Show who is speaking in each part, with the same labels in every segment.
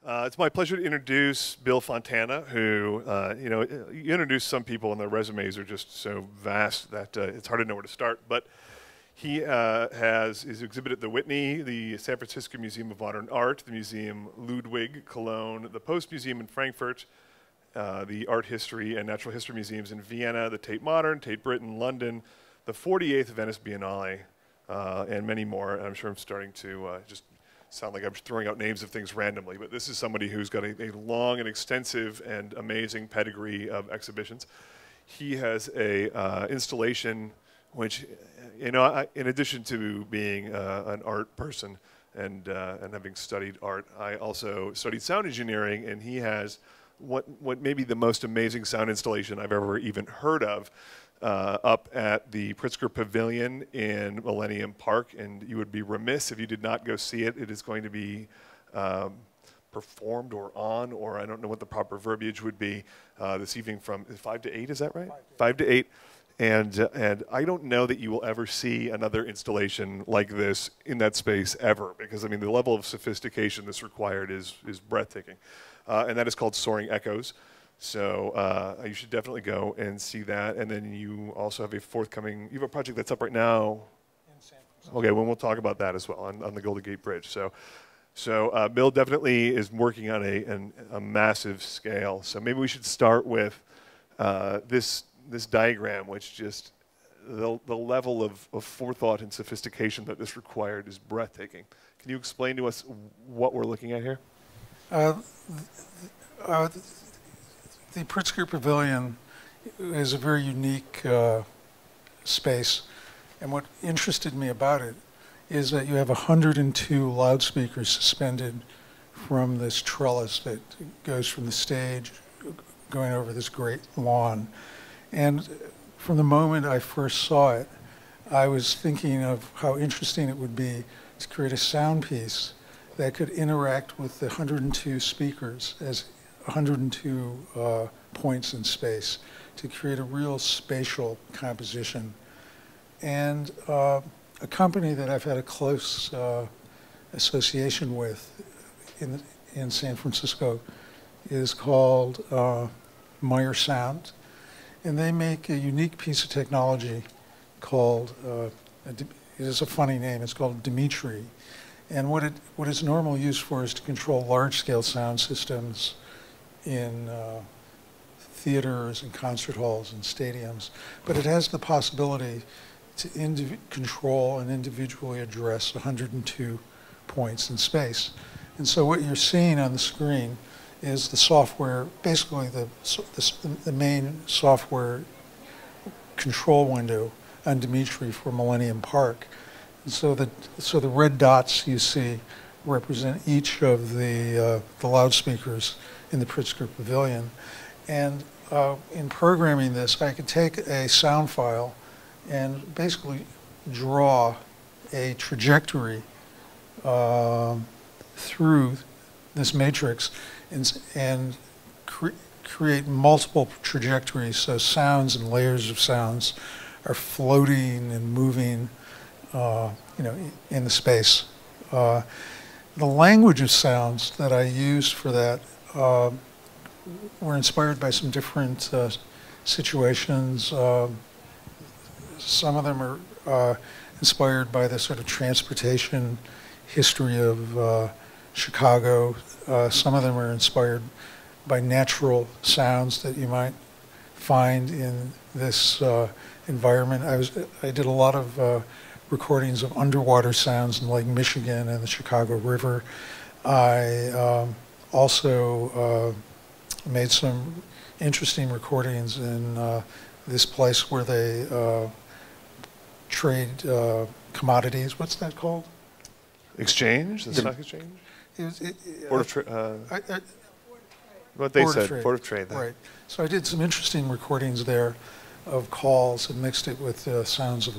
Speaker 1: It's my pleasure to introduce Bill Fontana, who, you introduce some people and their resumes are just so vast that it's hard to know where to start. But he is exhibited at the Whitney, the San Francisco Museum of Modern Art, the Museum Ludwig, Cologne, the Post Museum in Frankfurt, the Art History and Natural History Museums in Vienna, the Tate Modern, Tate Britain, London, the 48th Venice Biennale, and many more. And I'm sure I'm starting to just sound like I'm throwing out names of things randomly, but this is somebody who's got a long and extensive and amazing pedigree of exhibitions. He has a installation which, in addition to being an art person and having studied art, I also studied sound engineering, and he has what may be the most amazing sound installation I've ever even heard of, up at the Pritzker Pavilion in Millennium Park, and you would be remiss if you did not go see it. It is going to be performed or on, or I don't know what the proper verbiage would be, this evening from 5 to 8, is that right? 5 to 8. And I don't know that you will ever see another installation like this in that space ever, because I mean the level of sophistication that's required is breathtaking. And that is called Soaring Echoes. So you should definitely go and see that. And then you also have a forthcoming, you have a project that's up right now. In San Francisco. Okay, well, we'll talk about that as well on the Golden Gate Bridge. So Bill definitely is working on a massive scale. So maybe we should start with this diagram, which just, the level of forethought and sophistication that this required is breathtaking. Can you explain to us what we're looking at here?
Speaker 2: The Pritzker Pavilion is a very unique space, and what interested me about it is that you have 102 loudspeakers suspended from this trellis that goes from the stage going over this great lawn. And from the moment I first saw it, I was thinking of how interesting it would be to create a sound piece that could interact with the 102 speakers as 102 points in space to create a real spatial composition. And a company that I've had a close association with in San Francisco is called Meyer Sound. And they make a unique piece of technology called, it is a funny name, it's called Dimitri. And what it's normally used for is to control large-scale sound systems in theaters and concert halls and stadiums. But it has the possibility to control and individually address 102 points in space. And so what you're seeing on the screen is the software, basically the main software control window on Dimitri for Millennium Park. And so the red dots you see represent each of the loudspeakers in the Pritzker Pavilion. And in programming this, I could take a sound file and basically draw a trajectory through this matrix and create multiple trajectories, so sounds and layers of sounds are floating and moving in the space. The language of sounds that I used for that were inspired by some different situations. Some of them are inspired by the sort of transportation history of Chicago. Some of them are inspired by natural sounds that you might find in this environment. I did a lot of recordings of underwater sounds in Lake Michigan and the Chicago River. I also made some interesting recordings in this place where they trade commodities. What's that called?
Speaker 1: Exchange? The stock exchange? Board of Trade. What they
Speaker 2: Board
Speaker 1: said, Board of Trade.
Speaker 2: Right. So I did some interesting recordings there of calls and mixed it with the sounds of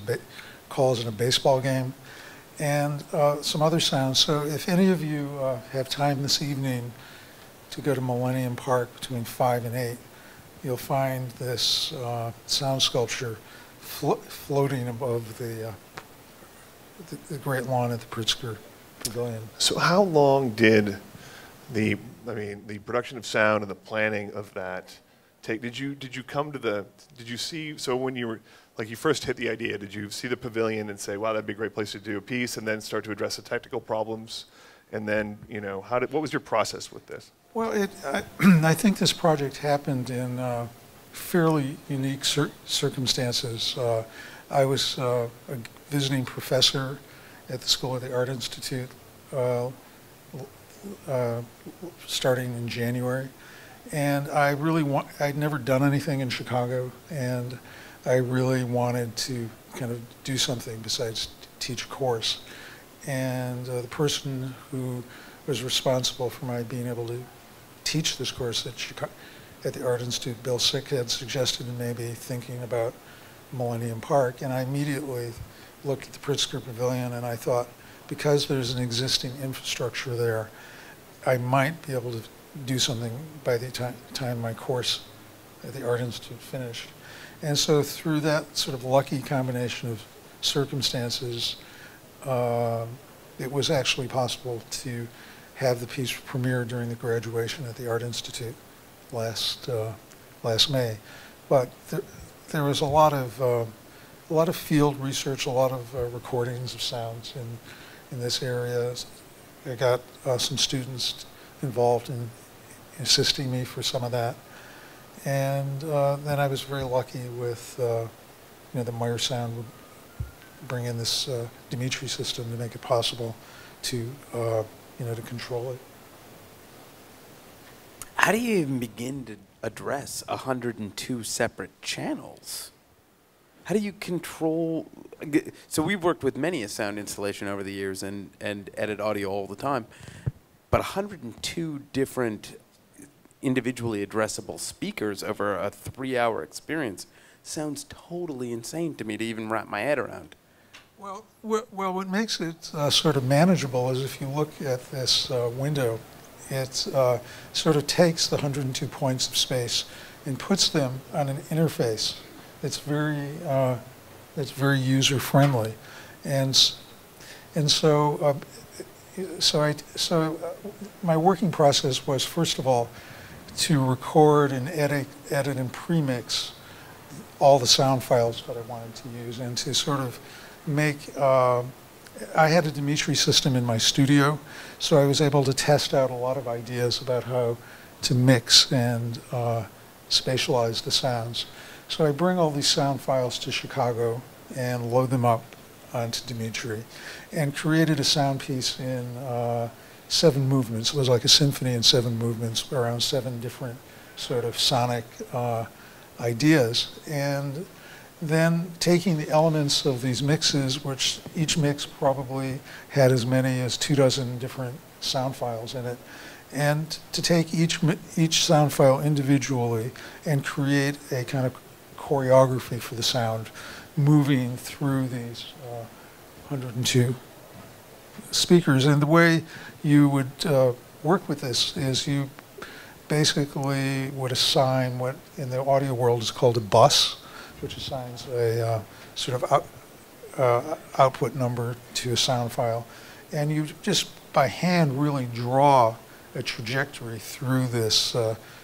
Speaker 2: calls in a baseball game and some other sounds. So if any of you have time this evening to go to Millennium Park between 5 and 8, you'll find this sound sculpture floating above the great lawn at the Pritzker Pavilion.
Speaker 1: So how long did I mean, the production of sound and the planning of that. Did you come to did you see, so when you were, like you first hit the idea, did you see the pavilion and say, wow, that'd be a great place to do a piece, and then start to address the technical problems? And then, you know, what was your process with this?
Speaker 2: Well, I think this project happened in fairly unique circumstances. I was a visiting professor at the School of the Art Institute starting in January. And I'd never done anything in Chicago, and I really wanted to kind of do something besides teach a course. And the person who was responsible for my being able to teach this course at the Art Institute, Bill Sick, had suggested maybe thinking about Millennium Park. And I immediately looked at the Pritzker Pavilion, and I thought, because there's an existing infrastructure there, I might be able to do something by the time my course at the Art Institute finished. And so through that sort of lucky combination of circumstances, it was actually possible to have the piece premiere during the graduation at the Art Institute last May. But there was a lot of field research, a lot of recordings of sounds in this area. I got some students involved in assisting me for some of that. And then I was very lucky with, the Meyer Sound would bring in this Dimitri system to make it possible to, to control it.
Speaker 3: How do you even begin to address 102 separate channels? How do you control? So we've worked with many a sound installation over the years and edit audio all the time, but 102 different individually addressable speakers over a 3-hour experience sounds totally insane to me to even wrap my head around.
Speaker 2: Well, what makes it sort of manageable is if you look at this window, it sort of takes the 102 points of space and puts them on an interface that's very user-friendly, and so my working process was, first of all, to record and edit and premix all the sound files that I wanted to use, and to sort of make, I had a Dimitri system in my studio, so I was able to test out a lot of ideas about how to mix and spatialize the sounds. So I bring all these sound files to Chicago and load them up onto Dimitri, and created a sound piece in 7 movements. It was like a symphony in 7 movements, around 7 different sort of sonic ideas. And then taking the elements of these mixes, which each mix probably had as many as 24 different sound files in it, and to take each sound file individually and create a kind of choreography for the sound, moving through these 102 speakers. And the way you would work with this is you basically would assign what in the audio world is called a bus, which assigns a sort of output number to a sound file. And you just by hand really draw a trajectory through this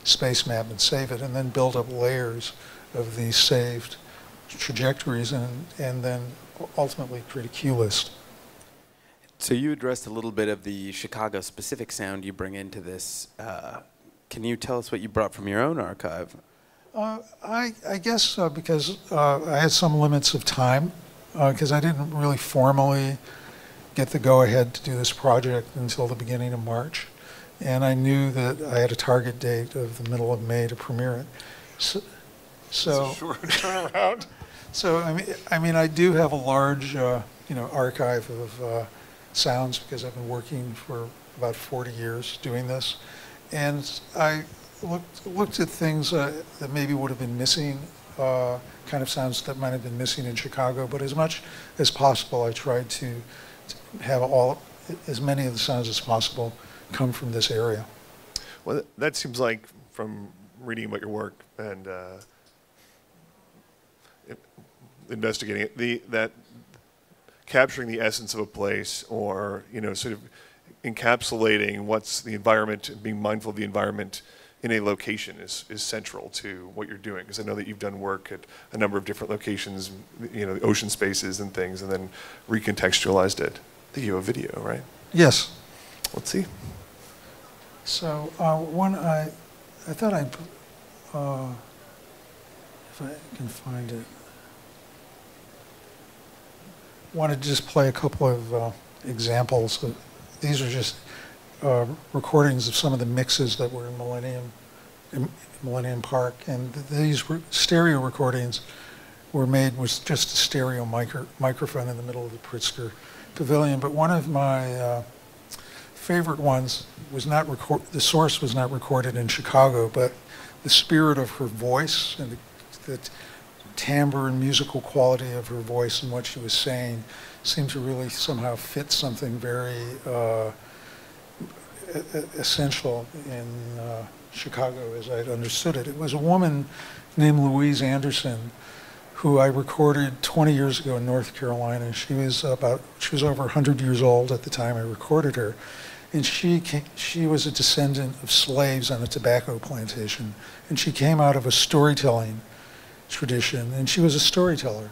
Speaker 2: space map and save it, and then build up layers of these saved trajectories, and then ultimately create a cue list.
Speaker 3: So you addressed a little bit of the Chicago-specific sound you bring into this. Can you tell us what you brought from your own archive?
Speaker 2: I guess because I had some limits of time, because I didn't really formally get the go-ahead to do this project until the beginning of March. And I knew that I had a target date of the middle of May to premiere it. So
Speaker 1: it's a short turnaround.
Speaker 2: So I mean, I do have a large, archive of sounds, because I've been working for about 40 years doing this, and I looked at things that maybe would have been missing, kind of sounds that might have been missing in Chicago. But as much as possible, I tried to have as many of the sounds as possible come from this area.
Speaker 1: Well, that seems like, from reading about your work and investigating it, that capturing the essence of a place, or sort of encapsulating what's the environment and being mindful of the environment in a location is central to what you're doing. Because I know that you've done work at a number of different locations, you know, the ocean spaces and things, and then recontextualized it. I think you have a video, right?
Speaker 2: Yes.
Speaker 1: Let's see.
Speaker 2: So I thought I'd, if I can find it, wanted to just play a couple of examples. These are just recordings of some of the mixes that were in Millennium Park, and these stereo recordings were made with just a stereo microphone in the middle of the Pritzker Pavilion. But one of my favorite ones was not the source was not recorded in Chicago, but the spirit of her voice and the timbre and musical quality of her voice and what she was saying seemed to really somehow fit something very essential in Chicago as I'd understood it. It was a woman named Louise Anderson who I recorded 20 years ago in North Carolina. She was over 100 years old at the time I recorded her. And she was a descendant of slaves on a tobacco plantation. And she came out of a storytelling tradition, and she was a storyteller.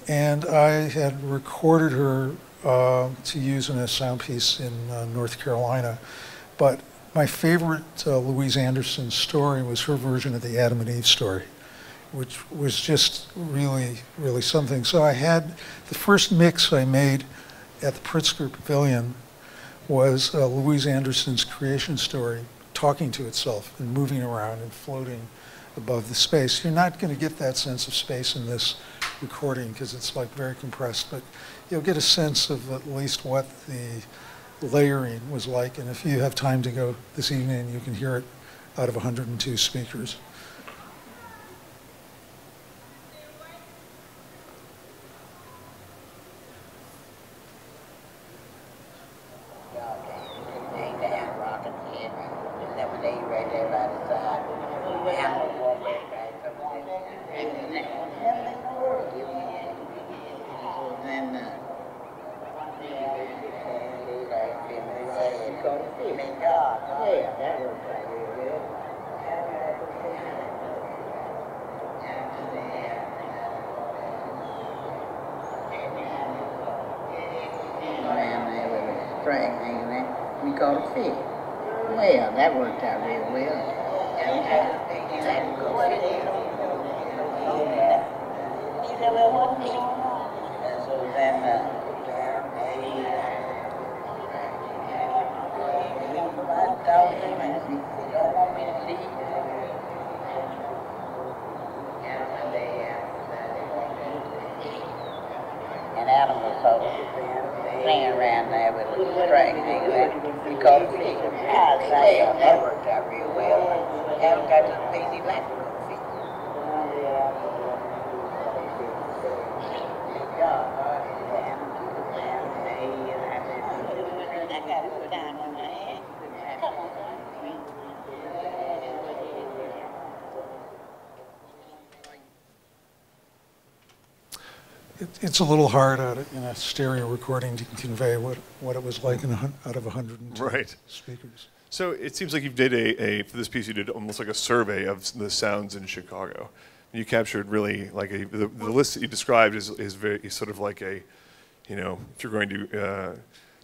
Speaker 2: And I had recorded her to use in a sound piece in North Carolina. But my favorite Louise Anderson story was her version of the Adam and Eve story, which was just really, really something. So I had the first mix I made at the Pritzker Pavilion was Louise Anderson's creation story talking to itself and moving around and floating above the space. You're not going to get that sense of space in this recording because it's like very compressed, but you'll get a sense of at least what the layering was like. And if you have time to go this evening, you can hear it out of 102 speakers.
Speaker 4: We called a fit. Well, that worked out real well. So then, I told him, and he said, "You don't want me to leave?" And Adam was so playing around there with a string hanging there. We called it fit. I say, that worked out real well. Adam got to the piece he liked to go fit. I got to put down on my hand. Come on.
Speaker 2: It's a little hard in a stereo recording to convey what it was like out of 102
Speaker 1: Right.
Speaker 2: speakers.
Speaker 1: So it seems like you did for this piece, you did almost like a survey of the sounds in Chicago. You captured really like the list that you described is sort of like a, you know, if you're going to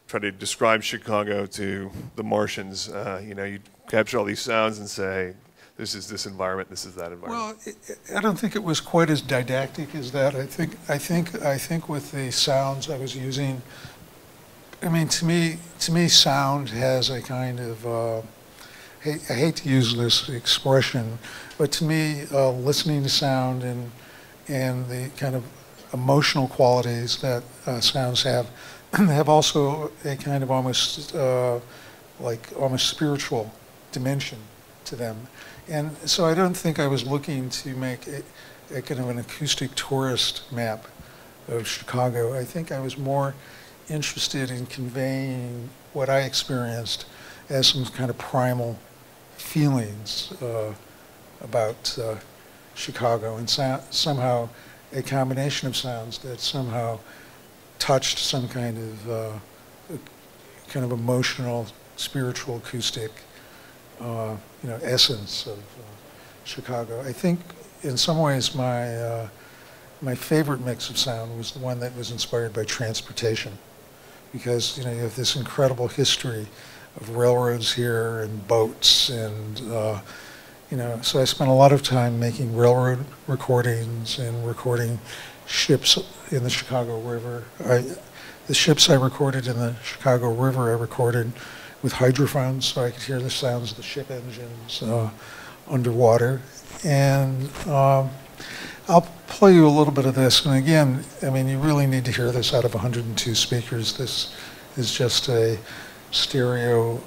Speaker 1: try to describe Chicago to the Martians, you know, you capture all these sounds and say, this is this environment, this is that environment.
Speaker 2: Well, I don't think it was quite as didactic as that. I think with the sounds I was using, I mean, to me, sound has a kind of, I hate to use this expression, but to me, listening to sound and the kind of emotional qualities that sounds have also a kind of almost spiritual dimension to them. And so I don't think I was looking to make a kind of an acoustic tourist map of Chicago. I think I was more interested in conveying what I experienced as some kind of primal feelings about Chicago, and somehow a combination of sounds that somehow touched some kind kind of emotional, spiritual, acoustic, essence of Chicago. I think in some ways my favorite mix of sound was the one that was inspired by transportation, because you have this incredible history of railroads here and boats, and so I spent a lot of time making railroad recordings and recording ships in the Chicago River. The ships I recorded in the Chicago River, I recorded with hydrophones, so I could hear the sounds of the ship engines underwater. And I'll play you a little bit of this. And again, I mean, you really need to hear this out of 102 speakers. This is just a stereo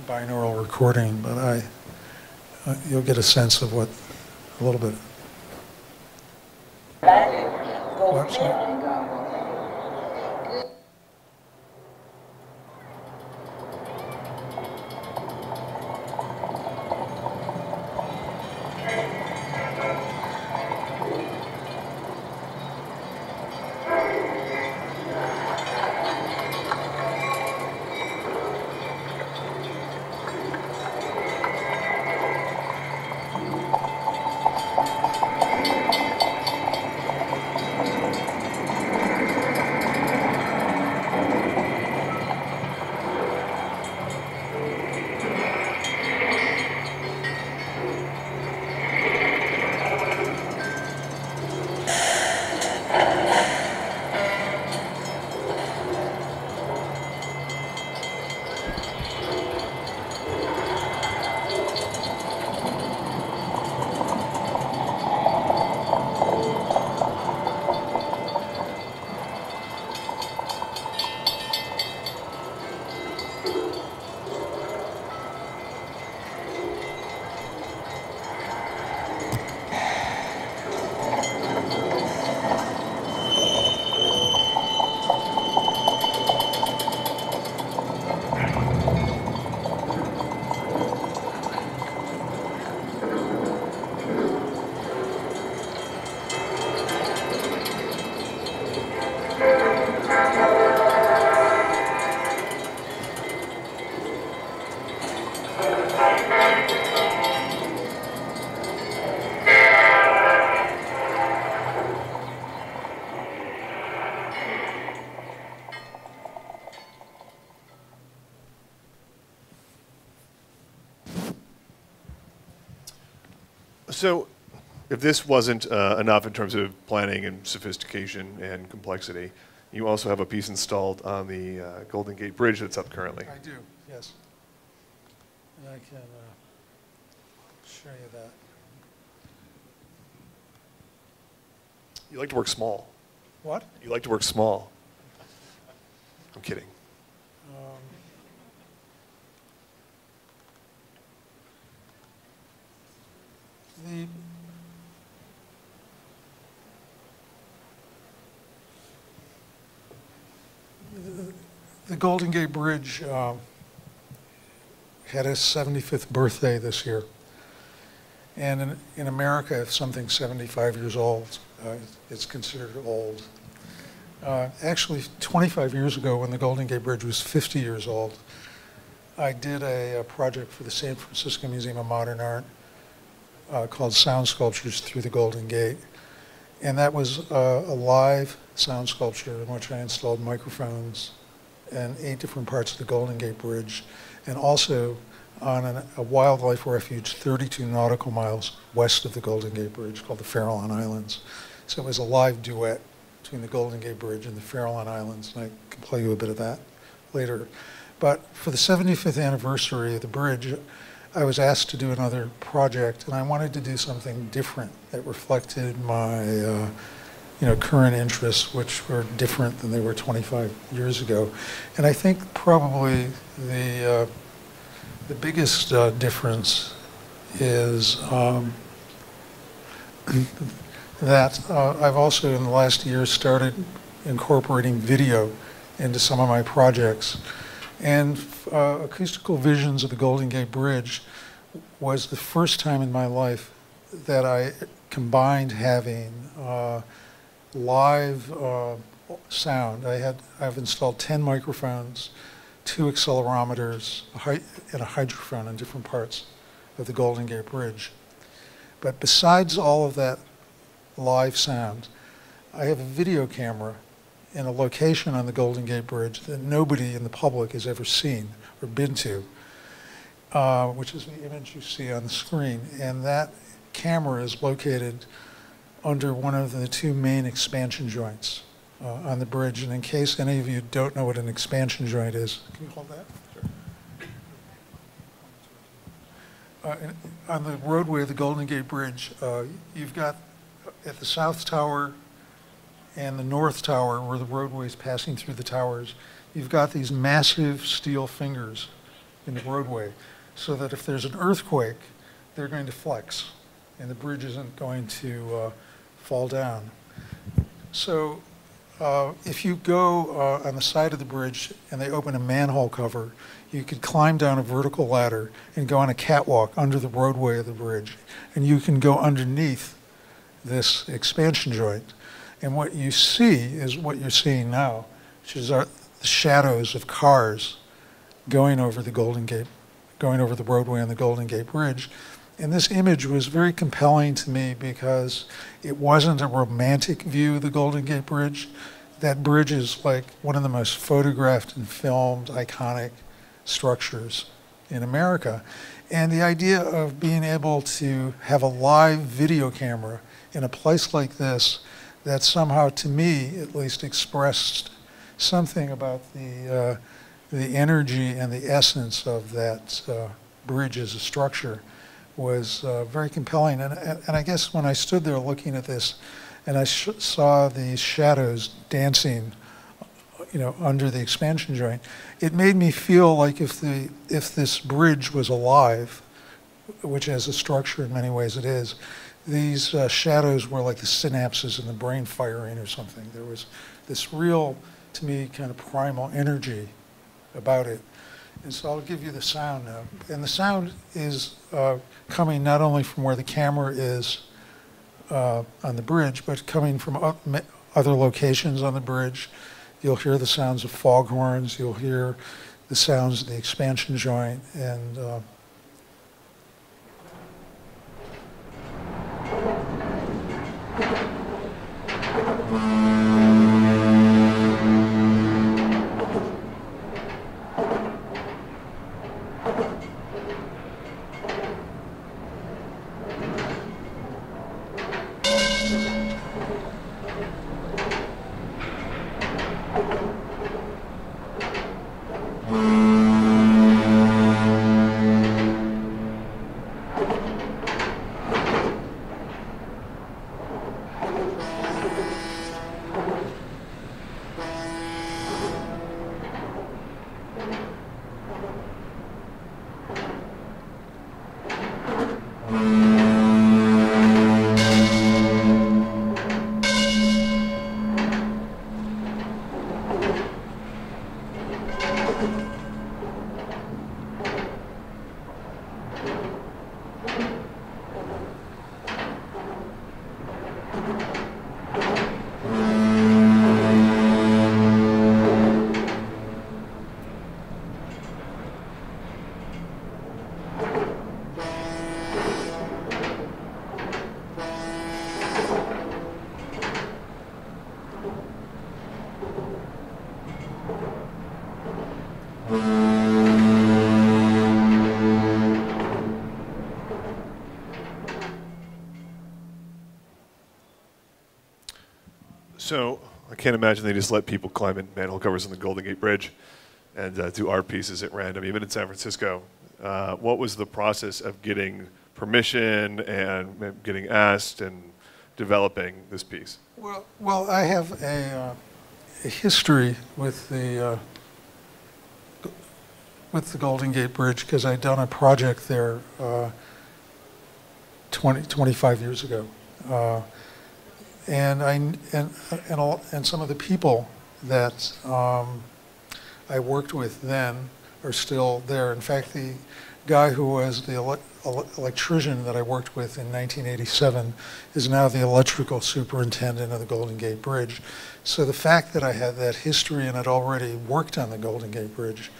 Speaker 2: binaural recording, but you'll get a sense of what a little bit. Website.
Speaker 1: So, if this wasn't enough in terms of planning and sophistication and complexity, you also have a piece installed on the Golden Gate Bridge that's up currently.
Speaker 2: I do, yes. And I can show you that.
Speaker 1: You like to work small.
Speaker 2: What?
Speaker 1: You like to work small. I'm kidding.
Speaker 2: The Golden Gate Bridge had its 75th birthday this year. And in America, if something's 75 years old, it's considered old. Actually, 25 years ago, when the Golden Gate Bridge was 50 years old, I did a project for the San Francisco Museum of Modern Art called Sound Sculptures Through the Golden Gate. And that was a live sound sculpture in which I installed microphones in 8 different parts of the Golden Gate Bridge, and also on a wildlife refuge 32 nautical miles west of the Golden Gate Bridge called the Farallon Islands. So it was a live duet between the Golden Gate Bridge and the Farallon Islands, and I can play you a bit of that later. But for the 75th anniversary of the bridge, I was asked to do another project, and I wanted to do something different that reflected my current interests, which were different than they were 25 years ago. And I think probably the biggest difference is that I've also in the last year started incorporating video into some of my projects. And Acoustical Visions of the Golden Gate Bridge was the first time in my life that I combined having live sound. I've installed 10 microphones, 2 accelerometers, and a hydrophone in different parts of the Golden Gate Bridge. But besides all of that live sound, I have a video camera in a location on the Golden Gate Bridge that nobody in the public has ever seen or been to, which is the image you see on the screen. And that camera is located under one of the 2 main expansion joints on the bridge. And in case any of you don't know what an expansion joint is, can you hold that? Sure. On the roadway of the Golden Gate Bridge, you've got at the South Tower and the North Tower, where the roadway is passing through the towers, you've got these massive steel fingers in the roadway, so that if there's an earthquake, they're going to flex, and the bridge isn't going to fall down. So if you go on the side of the bridge and they open a manhole cover, you could climb down a vertical ladder and go on a catwalk under the roadway of the bridge, and you can go underneath this expansion joint. And what you see is what you're seeing now, which is the shadows of cars going over the Golden Gate, going over the roadway on the Golden Gate Bridge. And this image was very compelling to me because it wasn't a romantic view of the Golden Gate Bridge. That bridge is like one of the most photographed and filmed iconic structures in America. And the idea of being able to have a live video camera in a place like this that somehow, to me at least, expressed something about the energy and the essence of that bridge as a structure was very compelling. And I guess when I stood there looking at this and I saw these shadows dancing, you know, under the expansion joint, it made me feel like if this bridge was alive, which as a structure in many ways it is, these shadows were like the synapses in the brain firing or something. There was this real, to me, kind of primal energy about it. And so I'll give you the sound now. And the sound is coming not only from where the camera is on the bridge, but coming from other locations on the bridge. You'll hear the sounds of foghorns. You'll hear the sounds of the expansion joint. And
Speaker 1: So I can't imagine they just let people climb in manhole covers on the Golden Gate Bridge and do art pieces at random, even in San Francisco. What was the process of getting permission and getting asked and developing this piece?
Speaker 2: Well, I have a history with the Golden Gate Bridge because I'd done a project there 25 years ago. And some of the people that I worked with then are still there. In fact, the guy who was the electrician that I worked with in 1987 is now the electrical superintendent of the Golden Gate Bridge. So the fact that I had that history and had already worked on the Golden Gate Bridge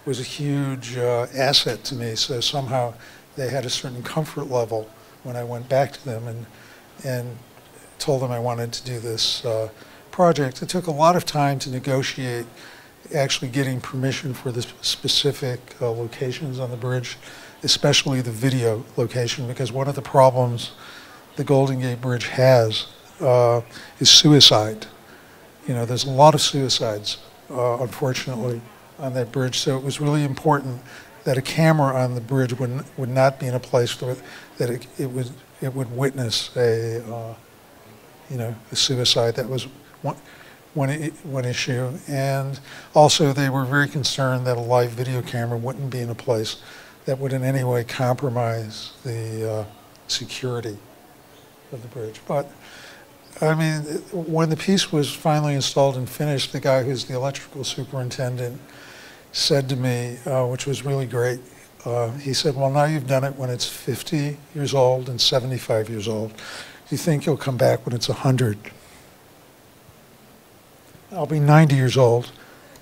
Speaker 2: was a huge asset to me. So somehow they had a certain comfort level when I went back to them and told them I wanted to do this project. It took a lot of time to negotiate actually getting permission for the specific locations on the bridge, especially the video location, because one of the problems the Golden Gate Bridge has is suicide. You know, there's a lot of suicides, unfortunately, on that bridge. So it was really important that a camera on the bridge would not be in a place that it would witness a suicide. That was one issue. And also they were very concerned that a live video camera wouldn't be in a place that would in any way compromise the security of the bridge. But I mean, when the piece was finally installed and finished, the guy who's the electrical superintendent said to me, which was really great, he said, well, now you've done it when it's 50 years old and 75 years old. Do you think you'll come back when it's 100? I'll be 90 years old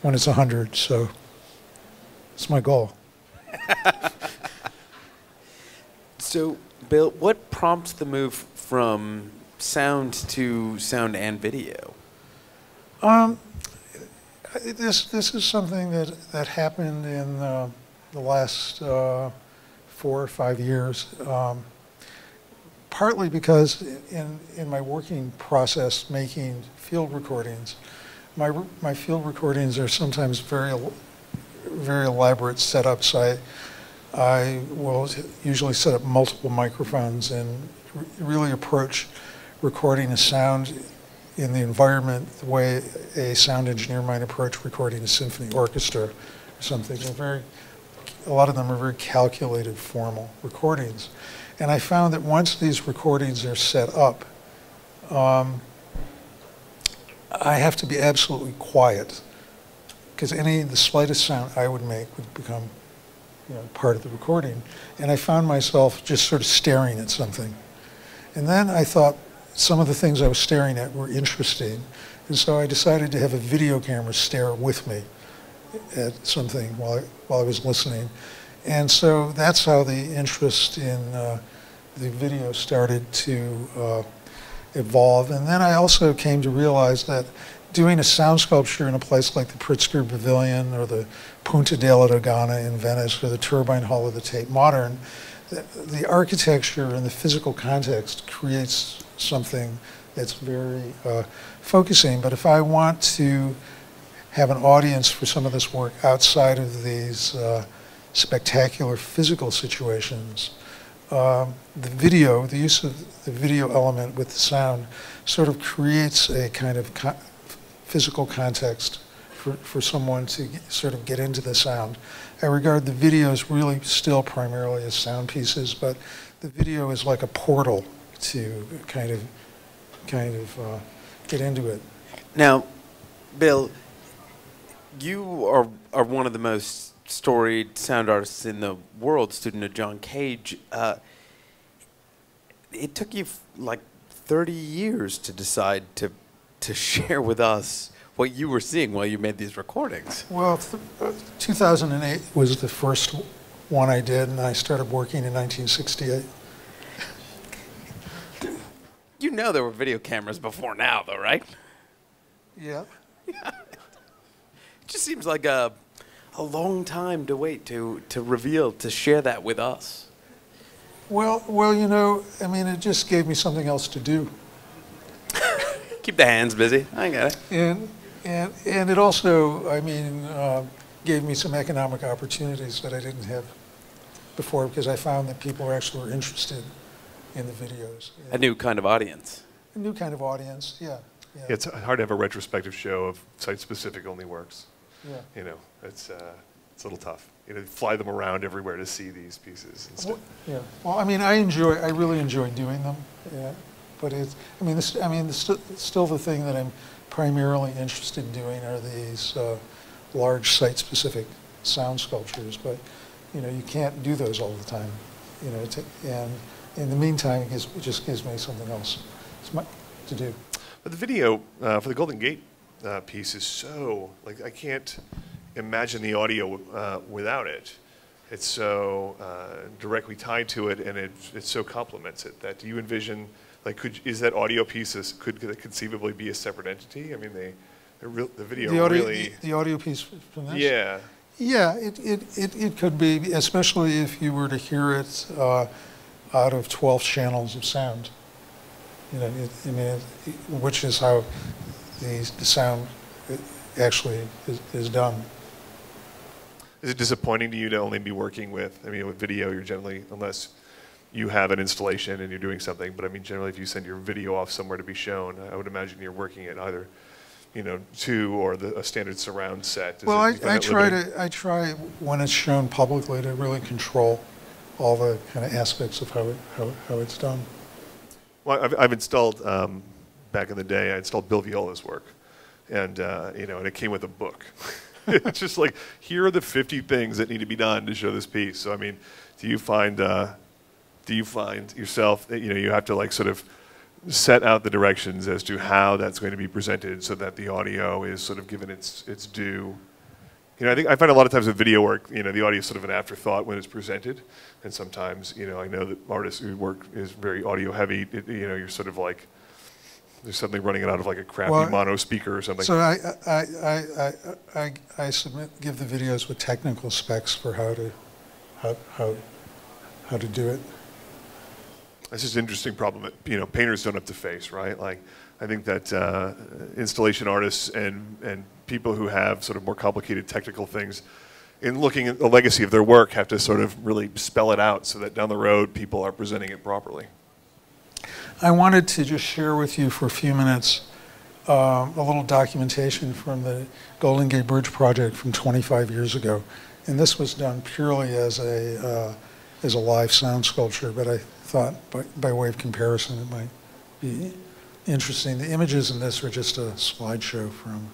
Speaker 2: when it's 100, so it's my goal.
Speaker 3: So, Bill, what prompts the move from sound to sound and video?
Speaker 2: This is something that happened in the last 4 or 5 years. Partly because in my working process making field recordings, my field recordings are sometimes very elaborate setups. I will usually set up multiple microphones and really approach recording a sound in the environment the way a sound engineer might approach recording a symphony orchestra or something. A lot of them are very calculated, formal recordings. And I found that once these recordings are set up, I have to be absolutely quiet, because the slightest sound I would make would become part of the recording. And I found myself just sort of staring at something. And then I thought some of the things I was staring at were interesting. And so I decided to have a video camera stare with me at something while I was listening. And so that's how the interest in the video started to evolve. And then I also came to realize that doing a sound sculpture in a place like the Pritzker Pavilion or the Punta della Dogana in Venice or the Turbine Hall of the Tate Modern, the architecture and the physical context creates something that's very focusing. But if I want to have an audience for some of this work outside of these spectacular physical situations, the use of the video element with the sound sort of creates a kind of physical context for someone to sort of get into the sound. I regard the videos really still primarily as sound pieces, but the video is like a portal to kind of get into it.
Speaker 3: Now, Bill, you are one of the most storied sound artists in the world, student of John Cage. It took you like 30 years to decide to share with us what you were seeing while you made these recordings.
Speaker 2: Well, 2008 was the first one I did, and I started working in 1968.
Speaker 3: You know there were video cameras before now, though, right?
Speaker 2: Yeah.
Speaker 3: It just seems like a long time to wait to share that with us.
Speaker 2: Well, I mean, it just gave me something else to do.
Speaker 3: Keep the hands busy. I get it.
Speaker 2: And it also, I mean, gave me some economic opportunities that I didn't have before, because I found that people actually were interested in the videos.
Speaker 3: A new kind of audience.
Speaker 2: A new kind of audience, yeah.
Speaker 1: It's hard to have a retrospective show of site-specific only works.
Speaker 2: Yeah.
Speaker 1: It's a little tough. Fly them around everywhere to see these pieces and stuff.
Speaker 2: Yeah. Well, I mean, I really enjoy doing them. Yeah. But still the thing that I'm primarily interested in doing are these large site-specific sound sculptures. But you can't do those all the time. And in the meantime, it just gives me something else to do.
Speaker 1: But the video for the Golden Gate piece is so, I can't imagine the audio without it. It's so directly tied to it, and it so complements it. That do you envision, like, is that audio piece could it conceivably be a separate entity? I mean, the video really
Speaker 2: the audio piece from this.
Speaker 1: Yeah.
Speaker 2: Yeah, it could be, especially if you were to hear it out of 12 channels of sound. You know, which is how the sound actually is done.
Speaker 1: Is it disappointing to you to only be working with, I mean, with video, you're generally, unless you have an installation and you're doing something, but I mean, generally if you send your video off somewhere to be shown, I would imagine you're working at either, you know, 2 or a standard surround set.
Speaker 2: Well, I try when it's shown publicly to really control all the kind of aspects of how it's done.
Speaker 1: Well, I've installed, back in the day, I installed Bill Viola's work, and, you know, and it came with a book. It's just like, here are the 50 things that need to be done to show this piece. So, I mean, do you find yourself that, you know, you have to like sort of set out the directions as to how that's going to be presented so that the audio is sort of given its due? You know, I find a lot of times with video work, you know, the audio is sort of an afterthought when it's presented. And sometimes, you know, I know that artists who work is very audio heavy, you know, you're sort of like, there's something running it out of like a crappy mono speaker or something.
Speaker 2: So I give the videos with technical specs for how to do it.
Speaker 1: This is an interesting problem that, you know, painters don't have to face, right? Like, I think that installation artists and people who have sort of more complicated technical things, in looking at the legacy of their work, have to sort of really spell it out so that down the road people are presenting it properly.
Speaker 2: I wanted to just share with you for a few minutes a little documentation from the Golden Gate Bridge project from 25 years ago. And this was done purely as a live sound sculpture, but I thought by way of comparison it might be interesting. The images in this are just a slideshow from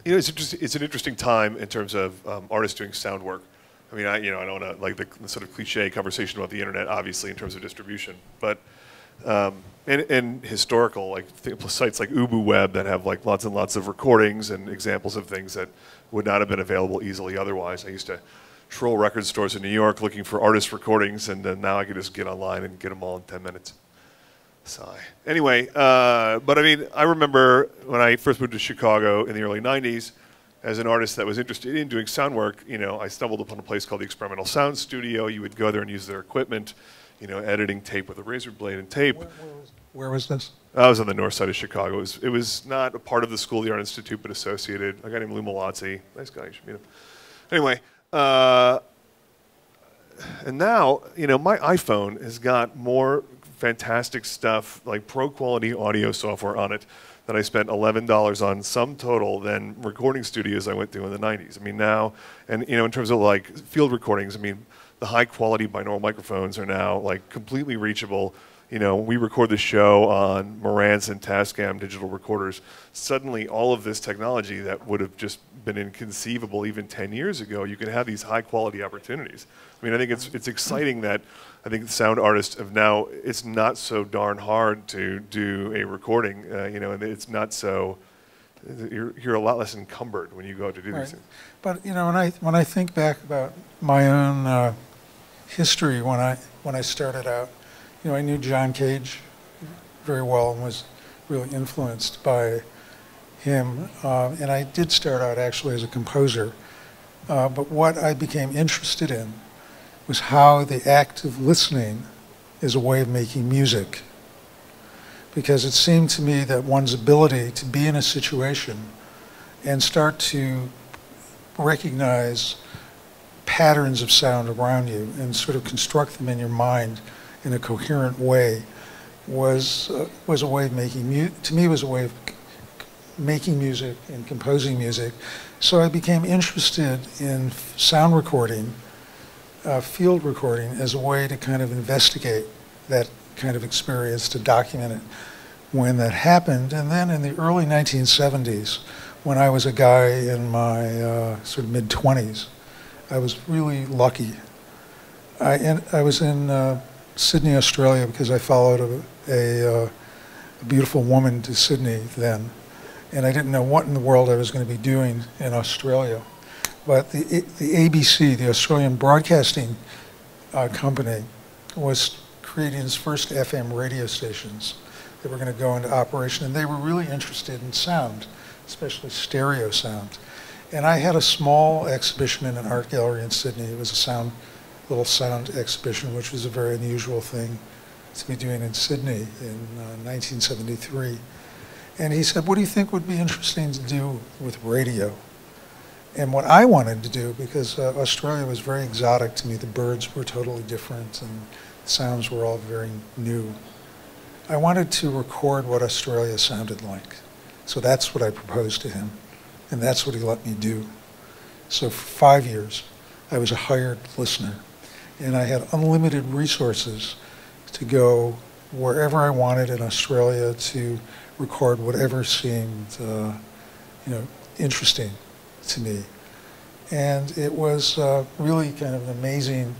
Speaker 1: You know, it's an interesting time in terms of artists doing sound work. I mean, I don't want to, like the sort of cliche conversation about the internet, obviously, in terms of distribution, but and historical, like sites like UbuWeb that have like lots and lots of recordings and examples of things that would not have been available easily otherwise. I used to troll record stores in New York looking for artist recordings, and then now I could just get online and get them all in 10 minutes. Sigh. Anyway, but I mean, I remember when I first moved to Chicago in the early 90s, as an artist that was interested in doing sound work, you know, I stumbled upon a place called the Experimental Sound Studio. You would go there and use their equipment, you know, editing tape with a razor blade and tape.
Speaker 2: Where was this?
Speaker 1: I was on the north side of Chicago. It was not a part of the School of the Art Institute, but associated. A guy named Lou Malazzi. Nice guy, you should meet him. Anyway, and now, you know, my iPhone has got more fantastic stuff, like pro quality audio software on it, that I spent $11 on sum total than recording studios I went to in the 90s. I mean, now, and you know, in terms of like field recordings, I mean, the high quality binaural microphones are now like completely reachable. You know, we record the show on Marantz and Tascam digital recorders. Suddenly, all of this technology that would have just been inconceivable even 10 years ago, you can have these high quality opportunities. I mean, I think it's exciting that I think sound artists have now, it's not so darn hard to do a recording, you know, and it's not so, you're a lot less encumbered when you go to do these things.
Speaker 2: But, you know, when I think back about my own history when I started out, you know, I knew John Cage very well and was really influenced by him. And I did start out actually as a composer. But what I became interested in was how the act of listening is a way of making music. Because it seemed to me that one's ability to be in a situation and start to recognize patterns of sound around you and sort of construct them in your mind in a coherent way was a way of making music. To me, was a way of making music and composing music. So I became interested in sound recording, field recording, as a way to kind of investigate that kind of experience, to document it when that happened. And then in the early 1970s, when I was a guy in my sort of mid-20s, I was really lucky. I was in Sydney, Australia, because I followed a beautiful woman to Sydney then, and I didn't know what in the world I was going to be doing in Australia. But the ABC, the Australian Broadcasting Company, was creating its first FM radio stations that were going to go into operation, and they were really interested in sound, especially stereo sound. And I had a small exhibition in an art gallery in Sydney. It was a little sound exhibition, which was a very unusual thing to be doing in Sydney in 1973. And he said, what do you think would be interesting to do with radio? And what I wanted to do, because Australia was very exotic to me, the birds were totally different and the sounds were all very new. I wanted to record what Australia sounded like. So that's what I proposed to him, and that's what he let me do. So for 5 years, I was a hired listener, and I had unlimited resources to go wherever I wanted in Australia to record whatever seemed, interesting to me. And it was really kind of an amazing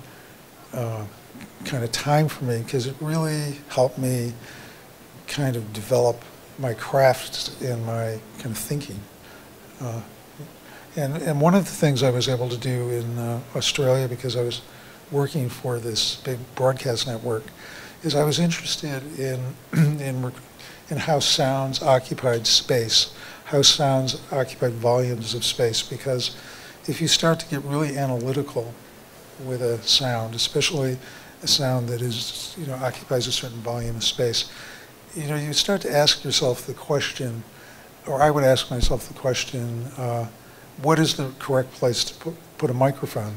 Speaker 2: kind of time for me, because it really helped me kind of develop my craft and my kind of thinking. And one of the things I was able to do in Australia, because I was working for this big broadcast network, is I was interested in how sounds occupied space, how sounds occupied volumes of space, because if you start to get really analytical with a sound, especially a sound that is, occupies a certain volume of space, you start to ask yourself the question, or I would ask myself the question, what is the correct place to put a microphone?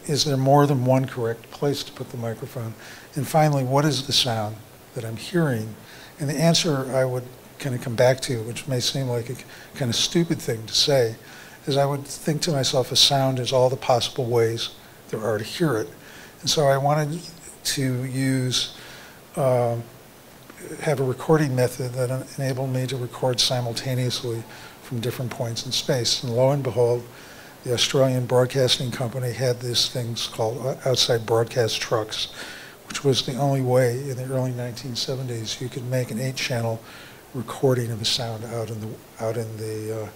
Speaker 2: Is there more than one correct place to put the microphone? And finally, what is the sound that I'm hearing? And the answer I would kind of come back to, which may seem like a kind of stupid thing to say, is I would think to myself, a sound is all the possible ways there are to hear it. And so I wanted to have a recording method that enabled me to record simultaneously from different points in space. And lo and behold, the Australian Broadcasting Company had these things called outside broadcast trucks, which was the only way in the early 1970s you could make an 8-channel recording of a sound out in the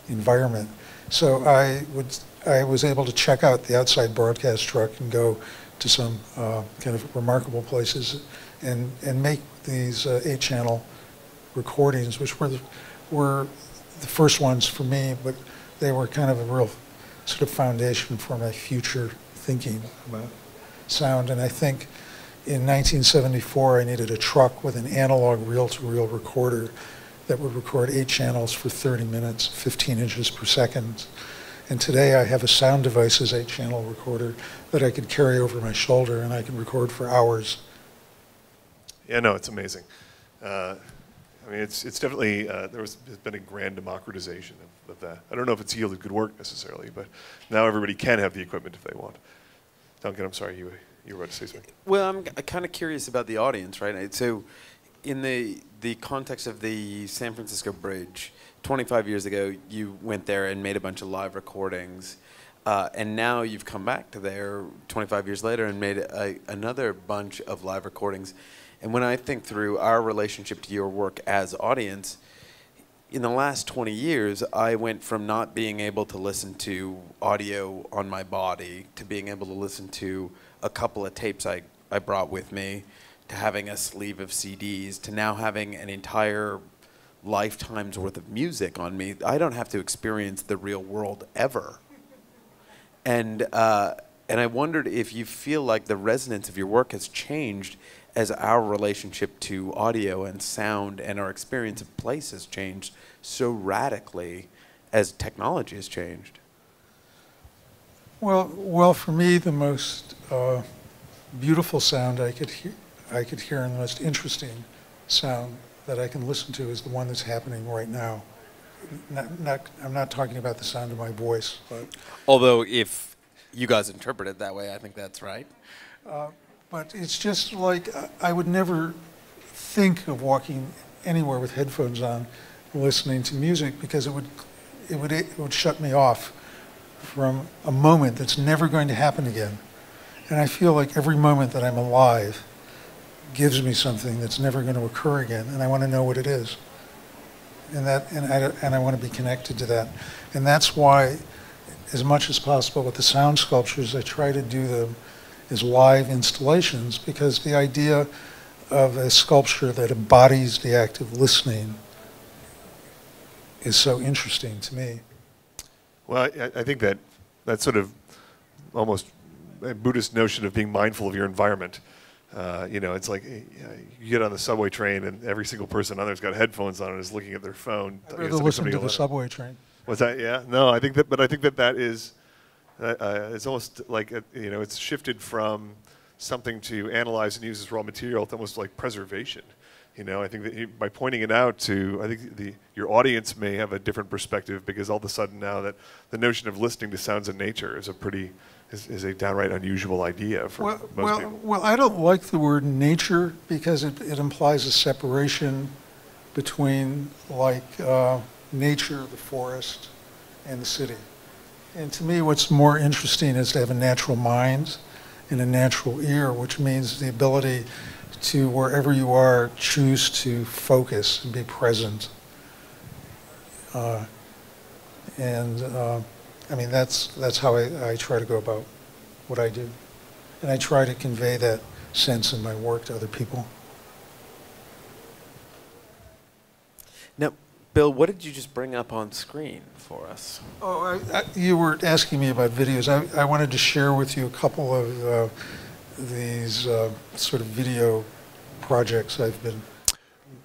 Speaker 2: environment. So I was able to check out the outside broadcast truck and go to some kind of remarkable places and make these 8-channel recordings, which were the first ones for me, but they were kind of a real sort of foundation for my future thinking about sound. And I think in 1974, I needed a truck with an analog reel-to-reel recorder that would record 8 channels for 30 minutes, 15 inches per second. And today I have a Sound Devices 8-channel recorder that I could carry over my shoulder, and I can record for hours.
Speaker 1: Yeah, no, it's amazing. I mean, it's definitely, there's been a grand democratization of that. I don't know if it's yielded good work necessarily, but now everybody can have the equipment if they want. Duncan, I'm sorry, you were about to say something.
Speaker 3: Well, I'm kind of curious about the audience, right? So, in the context of the San Francisco Bridge, 25 years ago, you went there and made a bunch of live recordings, and now you've come back to there 25 years later and made another bunch of live recordings. And when I think through our relationship to your work as audience, in the last 20 years, I went from not being able to listen to audio on my body to being able to listen to a couple of tapes I brought with me, to having a sleeve of CDs, to now having an entire lifetime's worth of music on me. I don't have to experience the real world ever. And I wondered if you feel like the resonance of your work has changed as our relationship to audio and sound and our experience of place has changed so radically as technology has changed.
Speaker 2: Well, for me, the most beautiful sound I could hear, and the most interesting sound that I can listen to is the one that's happening right now. I'm not talking about the sound of my voice, but
Speaker 3: although if you guys interpret it that way, I think that's right.
Speaker 2: But it's just like I would never think of walking anywhere with headphones on, listening to music, because it would shut me off from a moment that's never going to happen again. And I feel like every moment that I'm alive gives me something that's never going to occur again, and I want to know what it is. And I want to be connected to that. And that's why, as much as possible with the sound sculptures, I try to do them as live installations, because the idea of a sculpture that embodies the act of listening is so interesting to me.
Speaker 1: Well, I think that sort of almost a Buddhist notion of being mindful of your environment. It's like you get on the subway train and every single person on there's got headphones on and is looking at their phone.
Speaker 2: I'd rather listen to the subway train.
Speaker 1: What's that? Yeah. No, I think that is. It's almost like it's shifted from something to analyze and use as raw material to almost like preservation. I think that by pointing it out to, I think your audience may have a different perspective, because all of a sudden now that the notion of listening to sounds in nature is a downright unusual idea for most people.
Speaker 2: Well, I don't like the word nature, because it implies a separation between nature, the forest, and the city. And to me, what's more interesting is to have a natural mind and a natural ear, which means the ability to, wherever you are, choose to focus and be present. I mean, that's how I try to go about what I do. And I try to convey that sense in my work to other people.
Speaker 3: Now, Bill, what did you just bring up on screen for us?
Speaker 2: Oh, you were asking me about videos. I wanted to share with you a couple of these sort of video projects I've been.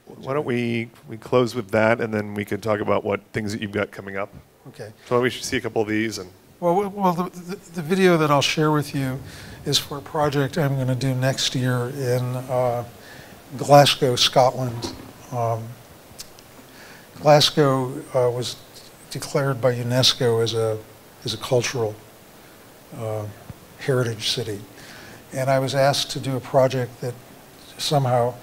Speaker 1: Why don't we close with that, and then we can talk about what things that you've got coming up.
Speaker 2: Okay.
Speaker 1: So we should see a couple of these. And
Speaker 2: well, the video that I'll share with you is for a project I'm going to do next year in Glasgow, Scotland. Glasgow was declared by UNESCO as a cultural heritage city, and I was asked to do a project that somehow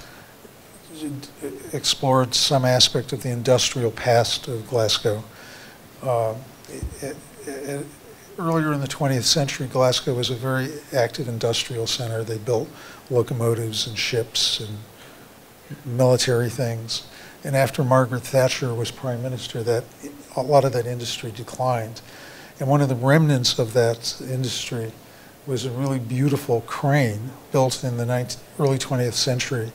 Speaker 2: explored some aspect of the industrial past of Glasgow. Earlier in the 20th century, Glasgow was a very active industrial center. They built locomotives and ships and military things. And after Margaret Thatcher was prime minister, a lot of that industry declined. And one of the remnants of that industry was a really beautiful crane built in the early 20th century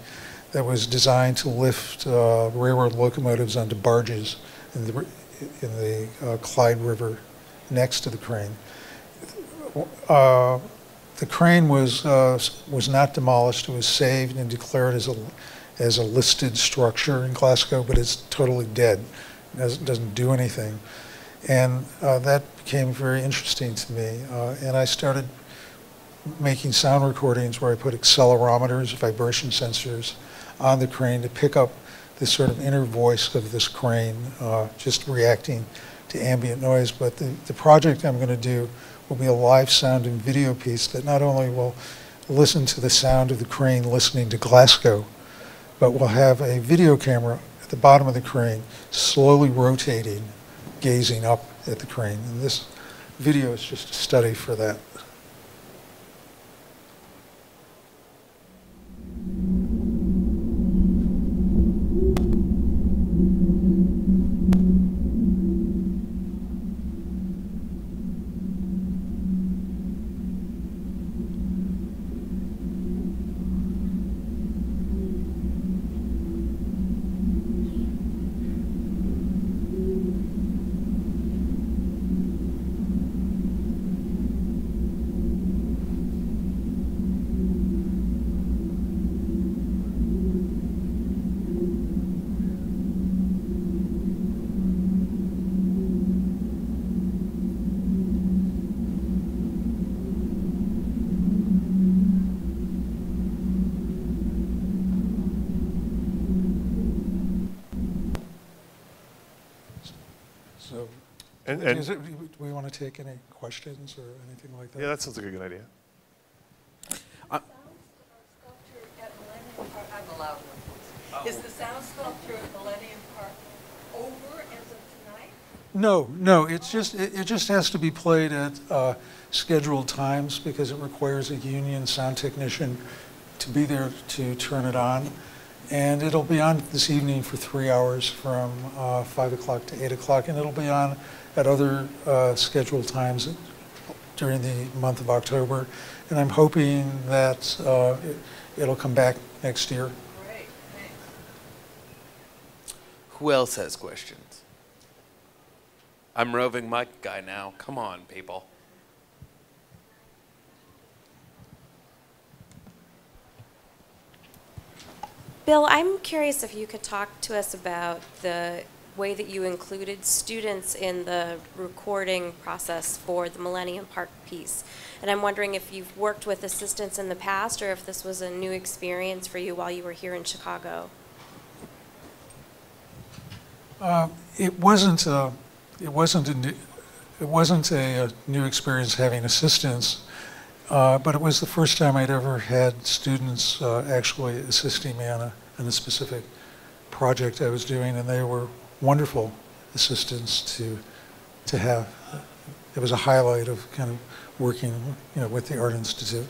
Speaker 2: that was designed to lift railroad locomotives onto barges in the Clyde River next to the crane. The crane was not demolished. It was saved and declared as a listed structure in Glasgow, but it's totally dead. It doesn't do anything. And that became very interesting to me. And I started making sound recordings where I put accelerometers, vibration sensors, on the crane to pick up this sort of inner voice of this crane, just reacting to ambient noise. But the project I'm going to do will be a live sound and video piece that not only will listen to the sound of the crane listening to Glasgow, but we'll have a video camera at the bottom of the crane slowly rotating, gazing up at the crane. And this video is just a study for that. So,
Speaker 1: And
Speaker 2: do we want to take any questions or anything like that?
Speaker 1: yeah, that sounds like a good idea.
Speaker 5: Is the sound sculpture at Millennium Park over as of tonight?
Speaker 2: No. It just has to be played at scheduled times because it requires a union sound technician to be there to turn it on. And it'll be on this evening for 3 hours from 5 o'clock to 8 o'clock, and it'll be on at other scheduled times during the month of October. And I'm hoping that it'll come back next year.
Speaker 5: Great, thanks.
Speaker 3: Who else has questions? I'm roving mic guy now. Come on, people.
Speaker 6: Bill, I'm curious if you could talk to us about the way that you included students in the recording process for the Millennium Park piece. And I'm wondering if you've worked with assistants in the past or if this was a new experience for you while you were here in Chicago.
Speaker 2: It wasn't a new experience having assistants, but it was the first time I'd ever had students actually assisting me on a specific project I was doing, and they were wonderful assistants to have. It was a highlight of kind of working, with the Art Institute.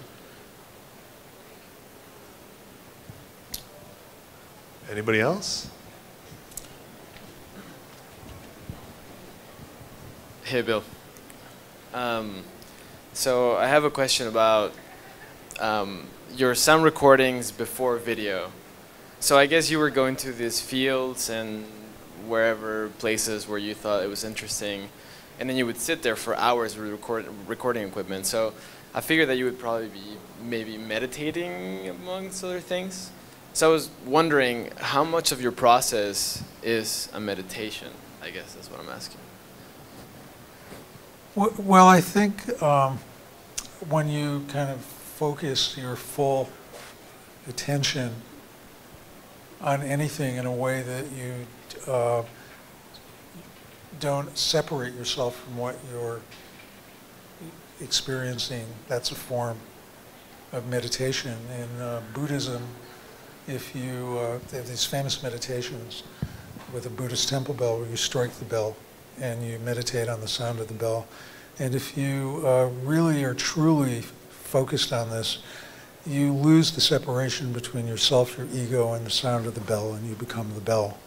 Speaker 1: Anybody else?
Speaker 7: Hey, Bill. So I have a question about your sound recordings before video. So I guess you were going to these fields and wherever places where you thought it was interesting, and then you would sit there for hours with recording equipment. So I figured that you would probably be maybe meditating amongst other things. So I was wondering how much of your process is a meditation, I guess that's what I'm asking.
Speaker 2: Well, I think when you kind of focus your full attention on anything in a way that you don't separate yourself from what you're experiencing, that's a form of meditation. In Buddhism, if you, they have these famous meditations with a Buddhist temple bell where you strike the bell and you meditate on the sound of the bell. And if you really are truly focused on this, you lose the separation between yourself, your ego, and the sound of the bell, and you become the bell.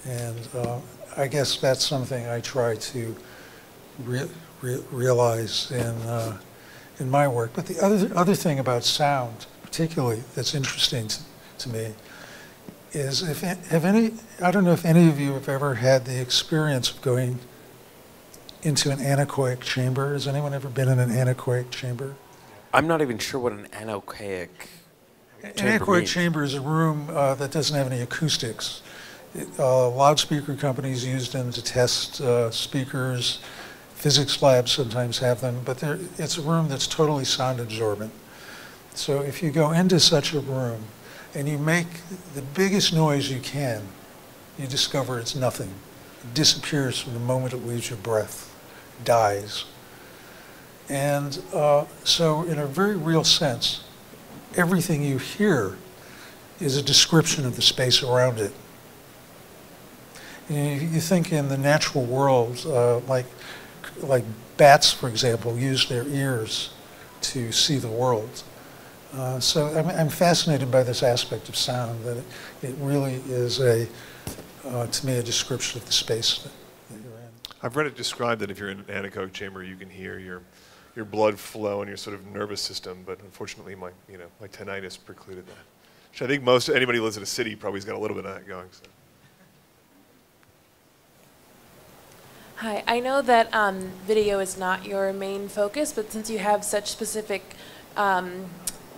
Speaker 2: And I guess that's something I try to realize in my work. But the other thing about sound, particularly, that's interesting to me, is I don't know if any of you have ever had the experience of going into an anechoic chamber. Has anyone ever been in an anechoic chamber?
Speaker 3: I'm not even sure what an anechoic chamber
Speaker 2: Anechoic
Speaker 3: means.
Speaker 2: chamber is a room that doesn't have any acoustics. Loudspeaker companies use them to test speakers. Physics labs sometimes have them, but it's a room that's totally sound absorbent. So if you go into such a room and you make the biggest noise you can, you discover it's nothing. disappears from the moment it leaves your breath, dies. And so in a very real sense, everything you hear is a description of the space around it. And you think in the natural world, like bats, for example, use their ears to see the world. So I'm fascinated by this aspect of sound, that it really is to me, a description of the space that you're in.
Speaker 1: I've read it described that if you're in an anechoic chamber, you can hear your blood flow and your sort of nervous system, but unfortunately my tinnitus precluded that. Which I think anybody who lives in a city probably has got a little bit of that going. So.
Speaker 8: Hi, I know that video is not your main focus, but since you have such specific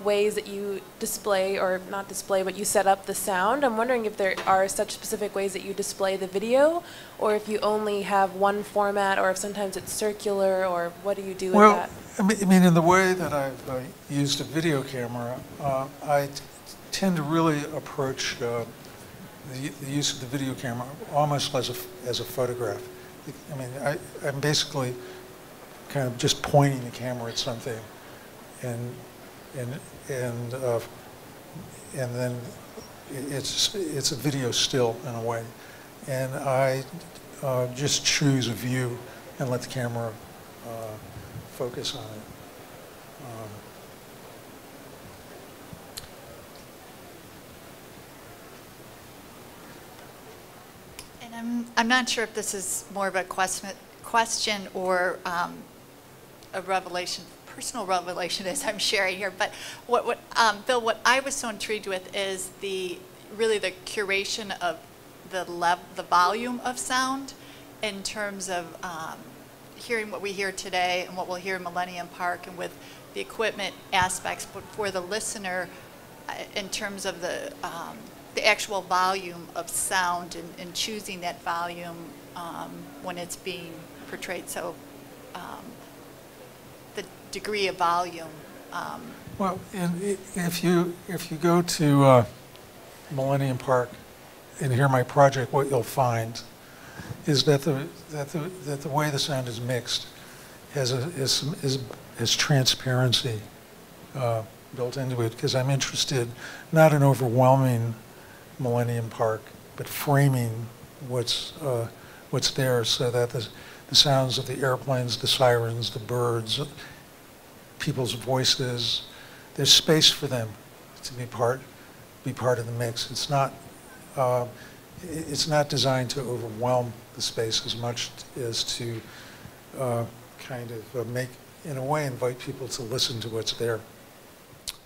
Speaker 8: ways that you display, or not display, but you set up the sound, I'm wondering if there are such specific ways that you display the video, or if you only have one format, or if sometimes it's circular, or what do you do with that?
Speaker 2: Well, I mean, in the way that I've used a video camera, I tend to really approach the use of the video camera almost as a photograph. I mean, I'm basically kind of just pointing the camera at something, and then it's a video still in a way, and I just choose a view and let the camera focus on it.
Speaker 9: And I'm not sure if this is more of a question or a revelation, personal revelation as I'm sharing here. But Bill, what I was so intrigued with is really the curation of the volume of sound in terms of hearing what we hear today and what we'll hear in Millennium Park, and with the equipment aspects, but for the listener in terms of the actual volume of sound, and choosing that volume when it's being portrayed. So the degree of volume.
Speaker 2: Well, and if you go to Millennium Park and hear my project, what you'll find is that the way the sound is mixed has transparency built into it, because I'm interested not in overwhelming Millennium Park, but framing what's there, so that the sounds of the airplanes, the sirens, the birds, people's voices, there's space for them to be part of the mix. It's not designed to overwhelm the space as much as to kind of make, in a way, invite people to listen to what's there.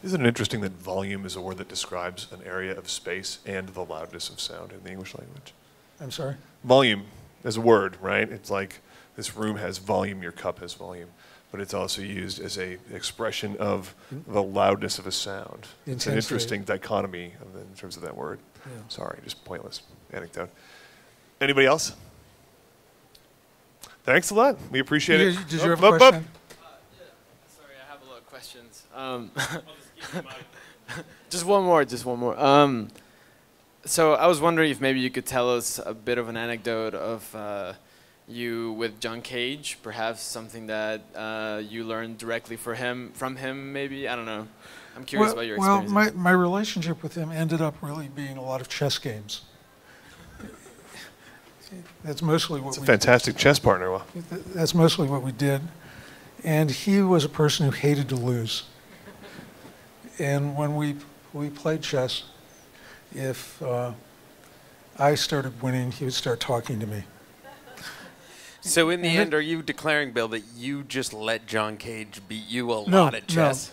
Speaker 1: Isn't it interesting that volume is a word that describes an area of space and the loudness of sound in the English language?
Speaker 2: I'm sorry?
Speaker 1: Volume as a word, right? It's like this room has volume, your cup has volume, but it's also used as an expression of the loudness of a sound. It's an interesting dichotomy in terms of that word. Yeah. Sorry, just pointless anecdote. Anybody else? Thanks a lot. We appreciate it.
Speaker 2: Did you have a question?
Speaker 7: Yeah. Sorry, I have a lot of questions. Just one more. So I was wondering if maybe you could tell us a bit of an anecdote of you with John Cage, perhaps something that you learned directly from him, maybe? I don't know. I'm curious about your experience.
Speaker 2: Well, my relationship with him ended up really being a lot of chess games. That's mostly what
Speaker 1: It's a fantastic chess partner. Well.
Speaker 2: That's mostly what we did. And he was a person who hated to lose. And when we played chess, if I started winning, he would start talking to me.
Speaker 3: So in the end, are you declaring, Bill, that you just let John Cage beat you a lot at chess?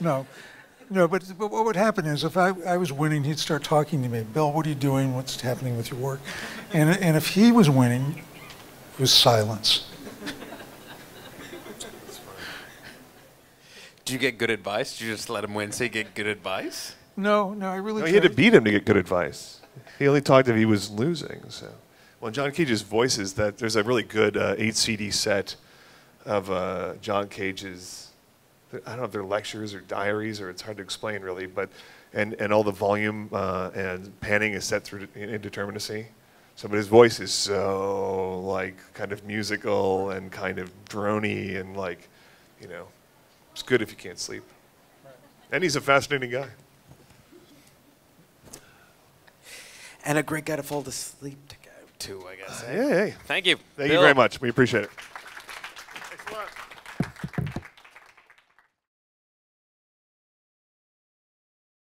Speaker 2: No, but what would happen is if I was winning, he'd start talking to me. Bill, what are you doing? What's happening with your work? And if he was winning, it was silence.
Speaker 3: Did you get good advice? Did you just let him win so you get good advice?
Speaker 2: No, I really
Speaker 1: No, he had to beat him to get good advice. He only talked if he was losing. So, well, John Cage's voices, that there's a really good 8 CD set of John Cage's. I don't know if they're lectures or diaries, or it's hard to explain really, but and all the volume and panning is set through indeterminacy. So, but his voice is so like kind of musical and kind of drony and like, you know, it's good if you can't sleep. And he's a fascinating guy.
Speaker 3: And a great guy to fall asleep to, I guess.
Speaker 1: Hey.
Speaker 7: Thank you.
Speaker 1: Thank you
Speaker 7: Bill.
Speaker 1: very much. We appreciate it.